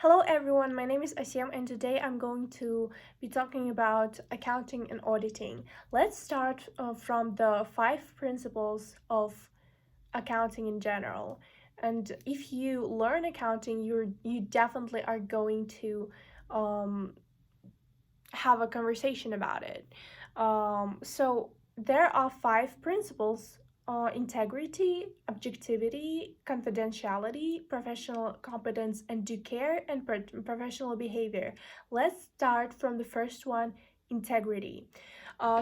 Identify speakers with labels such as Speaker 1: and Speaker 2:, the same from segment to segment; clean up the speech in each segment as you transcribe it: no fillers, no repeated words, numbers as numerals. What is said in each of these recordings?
Speaker 1: Hello everyone, my name is Asyam and today I'm going to be talking about accounting and auditing. Let's start from the 5 principles of accounting in general. And if you learn accounting, you definitely are going to um, have a conversation about it. So there are 5 principles: integrity, objectivity, confidentiality, professional competence and due care, and professional behavior. Let's start from the first one: integrity.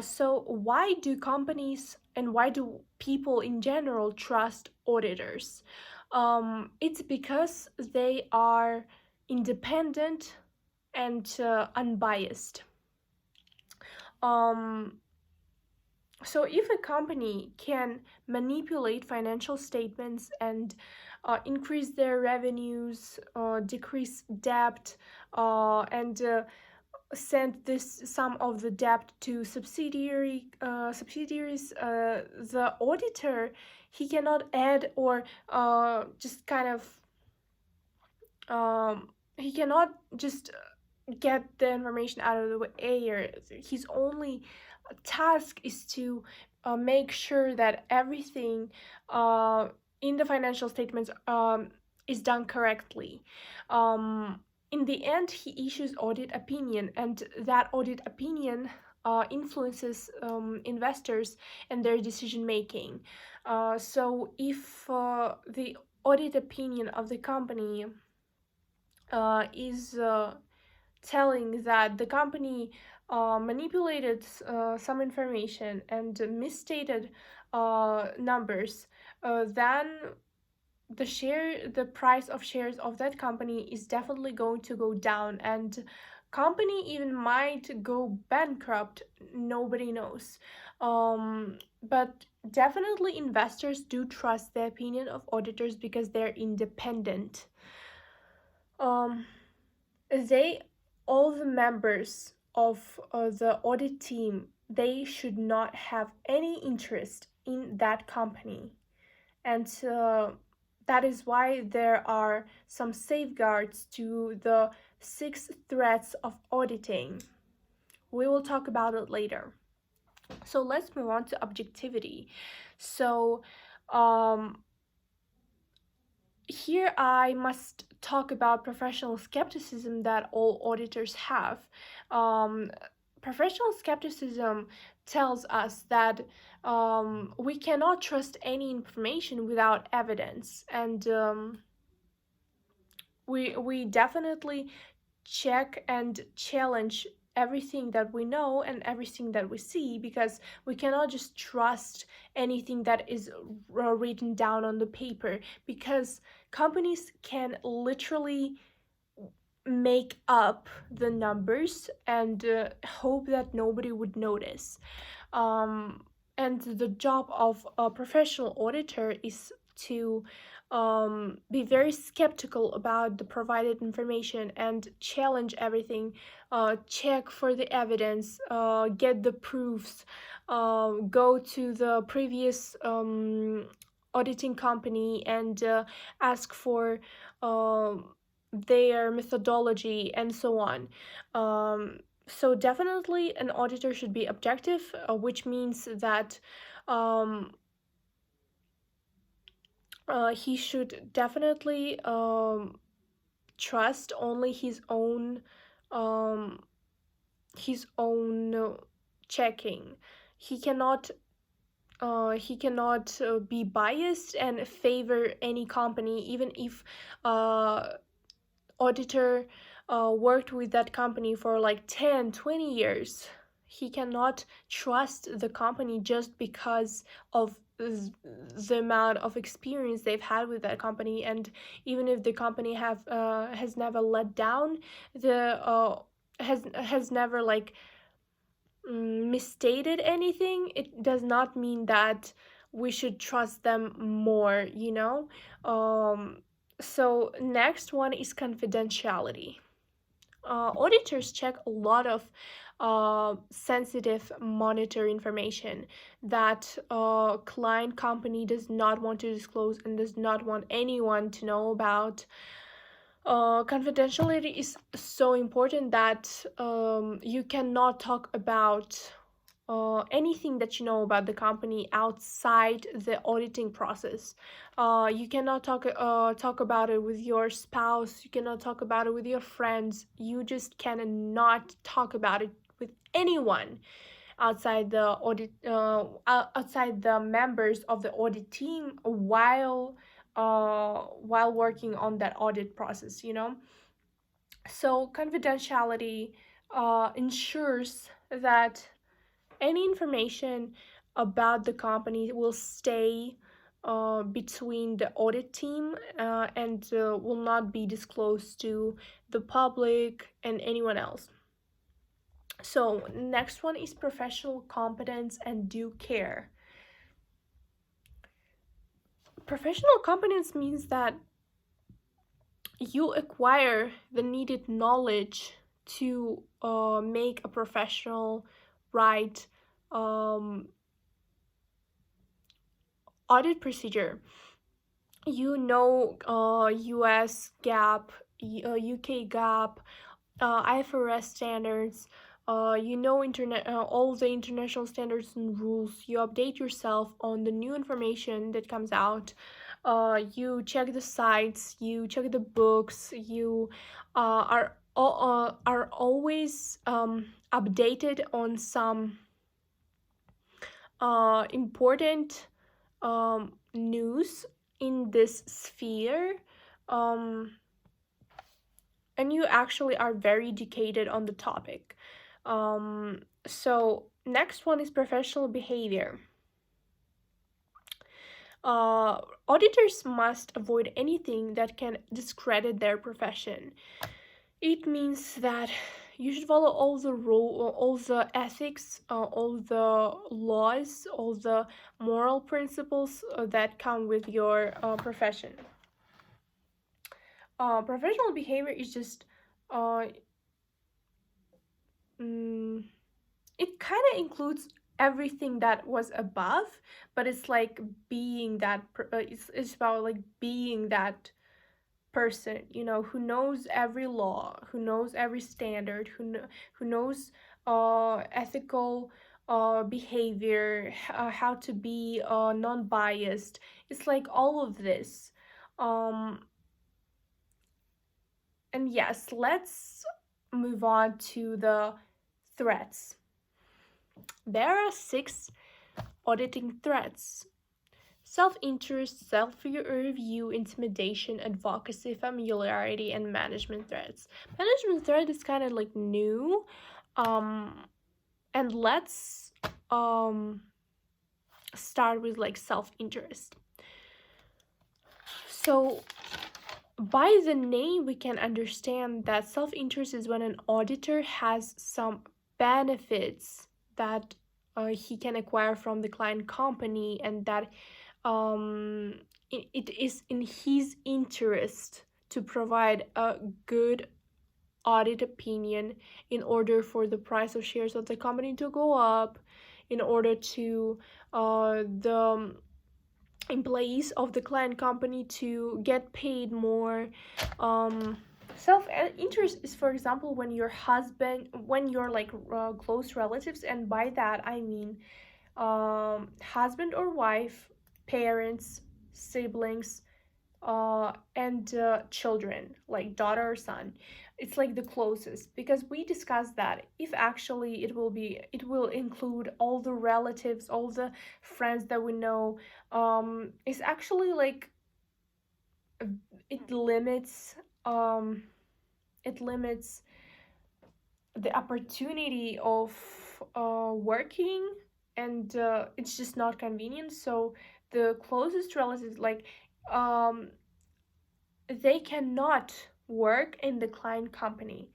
Speaker 1: So, why do companies and why do people in general trust auditors? It's because they are independent and unbiased. Um, so, if a company can manipulate financial statements and increase their revenues, decrease debt, and send this some of the debt to subsidiaries, the auditor he cannot add or just kind of he cannot just get the information out of the air. His only task is to make sure that everything in the financial statements is done correctly. In the end, he issues audit opinion, and that audit opinion influences investors and their decision making. So, if the audit opinion of the company is telling that the company manipulated some information and misstated numbers, then the price of shares of that company is definitely going to go down, and company even might go bankrupt. Nobody knows. But definitely investors do trust the opinion of auditors because they're independent. um they all the members of the audit team, they should not have any interest in that company, and that is why there are some safeguards to the 6 threats of auditing. We will talk about it later. So let's move on to objectivity. So um, here I must talk about professional skepticism that all auditors have. Um, Professional skepticism tells us that we cannot trust any information without evidence, and we definitely check and challenge everything that we know and everything that we see, because we cannot just trust anything that is written down on the paper, because companies can literally make up the numbers and hope that nobody would notice. um, and the job of a professional auditor is to be very skeptical about the provided information and challenge everything, check for the evidence, get the proofs, go to the previous auditing company and ask for their methodology and so on. So definitely an auditor should be objective, which means that um, he should definitely trust only um, his own checking. He cannot be biased and favor any company, even if auditor worked with that company for like 10, 20 years. He cannot trust the company just because of the amount of experience they've had with that company, and even if the company have has never let down the has never like misstated anything, it does not mean that we should trust them more, you know? So next one is confidentiality. Auditors check a lot of sensitive monitor information that client company does not want to disclose and does not want anyone to know about. Confidentiality is so important that you cannot talk about anything that you know about the company outside the auditing process. You cannot talk about it with your spouse. You cannot talk about it with your friends. You just cannot talk about it with anyone outside the outside the members of the audit team while working on that audit process. So confidentiality ensures that any information about the company will stay between the audit team and will not be disclosed to the public and anyone else. So, next one is professional competence and due care. Professional competence means that you acquire the needed knowledge to make a professional, right, um, audit procedure. You know US GAAP, UK GAAP, IFRS standards. You know internet all the international standards and rules. You update yourself on the new information that comes out. You check the sites. You check the books. You are always updated on some important news in this sphere. Um, and you actually are very educated on the topic. So next one is professional behavior. Auditors must avoid anything that can discredit their profession. It means that you should follow all the all the ethics, all the laws, all the moral principles that come with your profession. Professional behavior is just uh, mm, it kind of includes everything that was above, but it's like being that it's about like being that person, who knows every law, who knows every standard, who knows ethical behavior, how to be non-biased. It's like all of this. um and yes, let's move on to the threats. There are 6 auditing threats: self interest, self review, intimidation, advocacy, familiarity, and management threats. Management threat is kind of like new. Um, and let's start with like self interest. So, by the name, we can understand that self interest is when an auditor has some benefits that he can acquire from the client company, and that it is in his interest to provide a good audit opinion in order for the price of shares of the company to go up, in order to the employees of the client company to get paid more. Self interest is, for example, when your husband, when you're like close relatives, and by that I mean husband or wife, parents, siblings, and children, like daughter or son. It's like the closest, because we discussed that if actually it will include all the relatives, all the friends that we know. It's actually like it limits um it limits the opportunity of working, and it's just not convenient. So the closest relatives, like um they cannot work in the client company.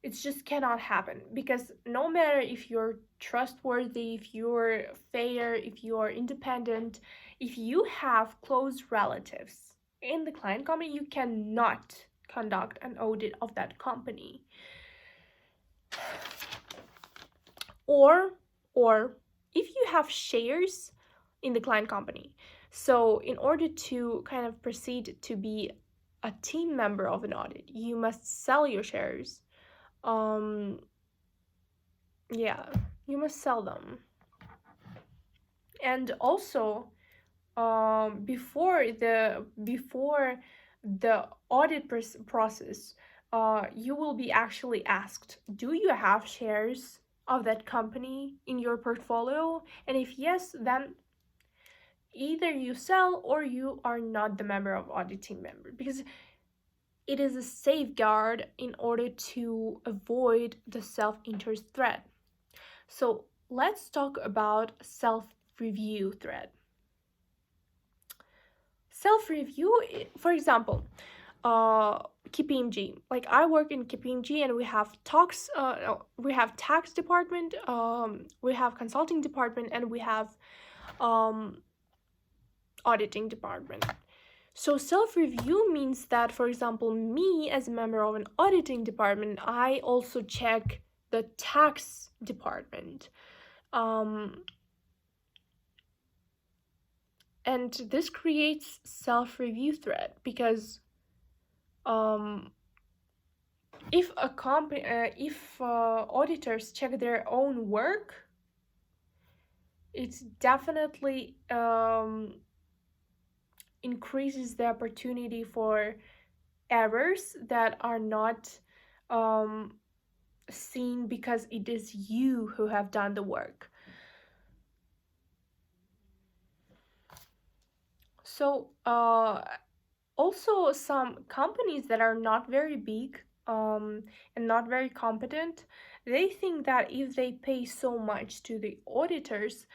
Speaker 1: It just cannot happen, because no matter if you're trustworthy, if you're fair, if you're independent, if you have close relatives in the client company, you cannot conduct an audit of that company. Or if you have shares in the client company. So in order to kind of proceed to be a team member of an audit. You must sell your shares. Um, yeah, you must sell them. And also, before the audit process, you will be actually asked, do you have shares of that company in your portfolio? And if yes, then either you sell or you are not the member of auditing member, because it is a safeguard in order to avoid the self-interest threat. So let's talk about self-review threat. Self-review, for example, uh KPMG. Like I work in KPMG, and we have tax department, we have consulting department, and we have um auditing department. So self-review means that, for example, me as a member of an auditing department, I also check the tax department. Um, and this creates self-review threat, because um, if auditors check their own work, it's definitely increases the opportunity for errors that are not um, seen, because it is you who have done the work. So also some companies that are not very big, and not very competent, they think that if they pay so much to the auditors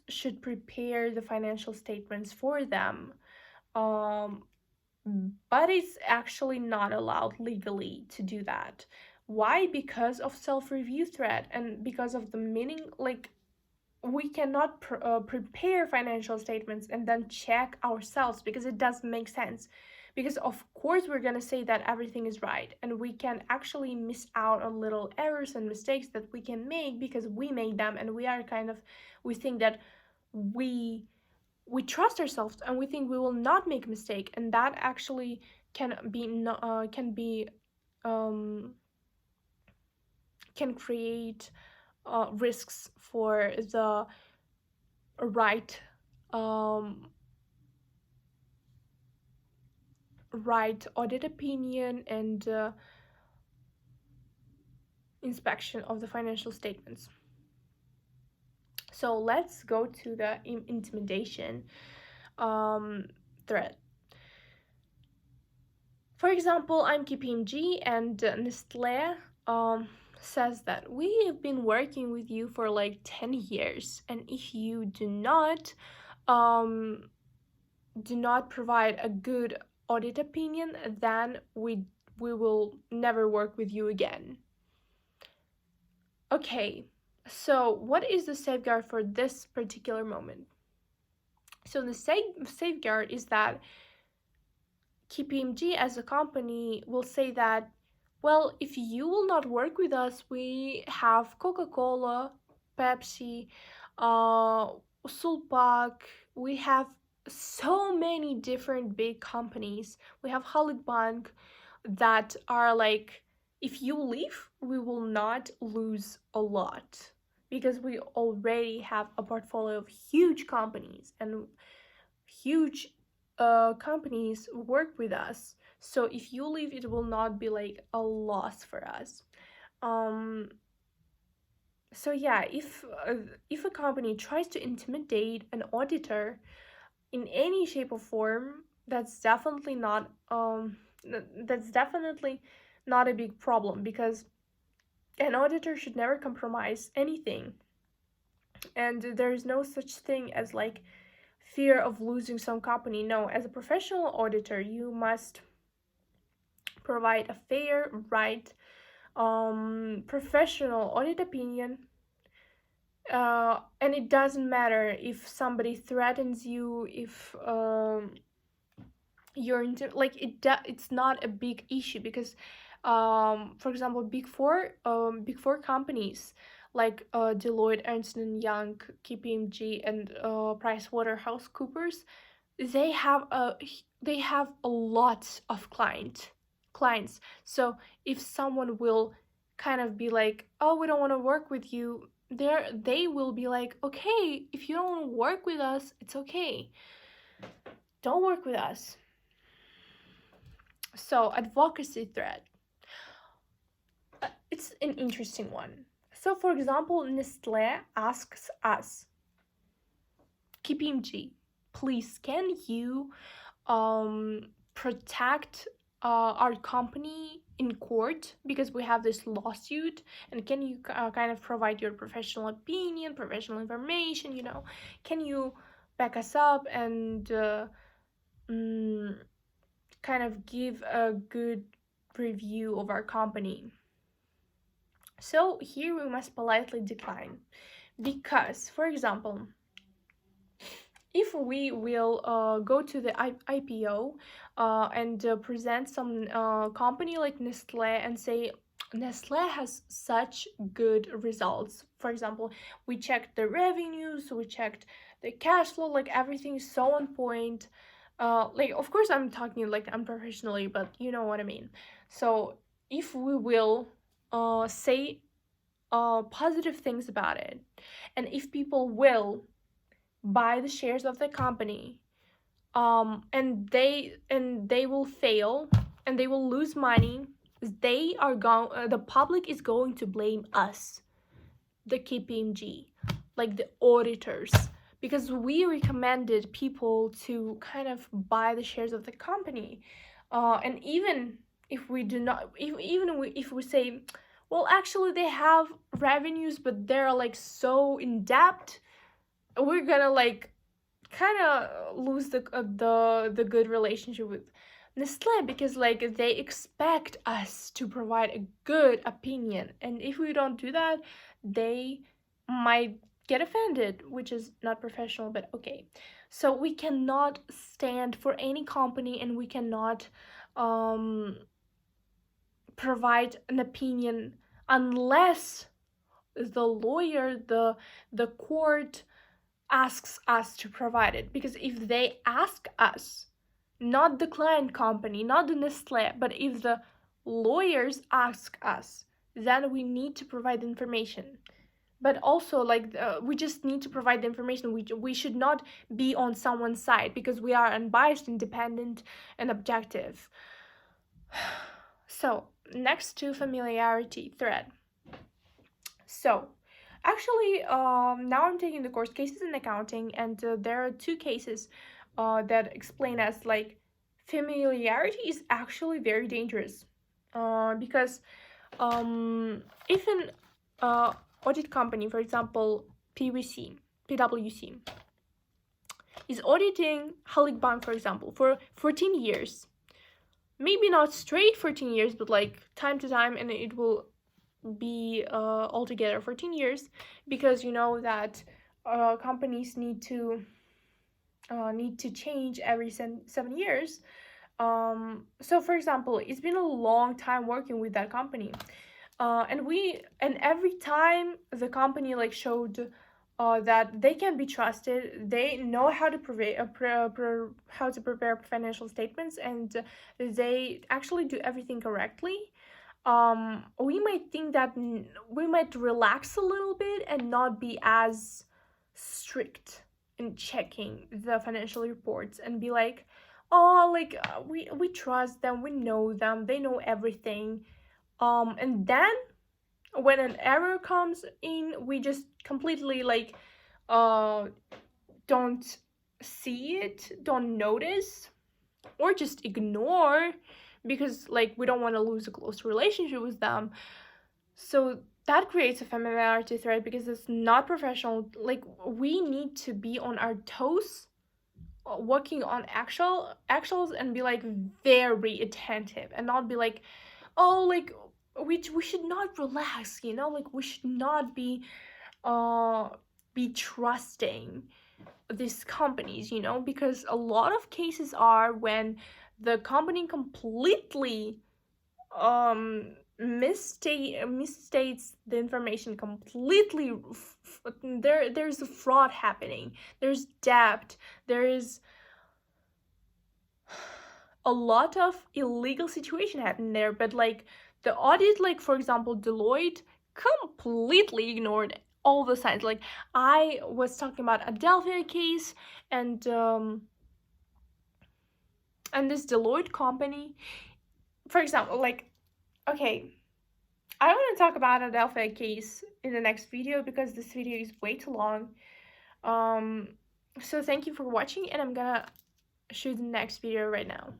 Speaker 1: should prepare the financial statements for them. um, but it's actually not allowed legally to do that. Why? Because of self-review threat, and because of the meaning, like we cannot prepare financial statements and then check ourselves, because it doesn't make sense. Because of course we're going to say that everything is right, and we can actually miss out on little errors and mistakes that we can make because we made them, and we think that we we trust ourselves, and we think we will not make a mistake, and that actually can be um, can create risks for the right um, right audit opinion and inspection of the financial statements. So let's go to the intimidation threat. For example, I'm KPMG, and Nestle says that we have been working with you for like 10 years, and if you um, do not provide a good audit opinion, then we will never work with you again. Okay, so what is the safeguard for this particular moment? So the safeguard is that KPMG as a company will say that, well, if you will not work with us, we have Coca-Cola, Pepsi, uh, Sulpak, we have so many different big companies. We have Halit Bank that are like, if you leave, we will not lose a lot, because we already have a portfolio of huge companies, and huge companies work with us. So if you leave, it will not be like a loss for us. Um, so yeah, if a company tries to intimidate an auditor in any shape or form, that's definitely not a big problem, because an auditor should never compromise anything, and there is no such thing as like fear of losing some company. No, as a professional auditor, you must provide a fair, right, professional audit opinion. And it doesn't matter if somebody threatens you, if you're into like it's not a big issue, because for example, big four companies like Deloitte, Ernst and Young, KPMG, and PricewaterhouseCoopers, they have a lot of clients. So if someone will kind of be like, oh, we don't want to work with you, they will be like, okay, if you don't want to work with us, it's okay, don't work with us. So advocacy threat, it's an interesting one. So for example, Nestle asks us, KPMG, please can you protect our company in court because we have this lawsuit, and can you kind of provide your professional opinion, professional information, can you back us up and mm, kind of give a good review of our company. So here we must politely decline because, for example, if we will go to the IPO and present some company like Nestle and say, Nestle has such good results. For example, we checked the revenues, we checked the cash flow, like everything is so on point. Like, of course, I'm talking like unprofessionally, but you know what I mean. So if we will say positive things about it, and if people will buy the shares of the company, and they will fail and they will lose money, they are going the public is going to blame us, the KPMG, like the auditors, because we recommended people to kind of buy the shares of the company. And even if we do not, if we say, well, actually they have revenues but they're like so in debt, we're gonna like kind of lose the good relationship with Nestle, because like they expect us to provide a good opinion, and if we don't do that, they might get offended, which is not professional, but okay. So we cannot stand for any company, and we cannot um provide an opinion unless the lawyer, the court asks us to provide it. Because if they ask us, not the client company, not the Nestle, but if the lawyers ask us, then we need to provide information. But also, like, we just need to provide the information. We should not be on someone's side, because we are unbiased, independent, and objective. So next to familiarity thread. So actually, now I'm taking the course Cases in Accounting, and there are two cases that explain us like familiarity is actually very dangerous, because if an audit company, for example, PwC, is auditing Halyk Bank, for example, for 14 years, maybe not straight 14 years, but like time to time, and it will be altogether 14 years, because you know that companies need to change every 7 years. So for example, it's been a long time working with that company, and every time the company like showed that they can be trusted, they know how to how to prepare financial statements, and they actually do everything correctly. We might think that we might relax a little bit and not be as strict in checking the financial reports, and be like, oh, like we trust them, we know them, they know everything. And then when an error comes in, we just completely like uh don't see it, don't notice, or just ignore, because like we don't want to lose a close relationship with them. So that creates a familiarity threat, because it's not professional. Like, we need to be on our toes, working on actuals, and be like very attentive, and not be like, oh, like we should not relax, like we should not uh be trusting these companies, because a lot of cases are when the company completely misstates the information completely. There's a fraud happening, there's debt, there is a lot of illegal situation happening there, but like the audit, like for example Deloitte, completely ignored all the signs. Like I was talking about Adelphia case, and this Deloitte company, for example, like, okay, I want to talk about Adelphia case in the next video because this video is way too long. So thank you for watching, and I'm gonna shoot the next video right now.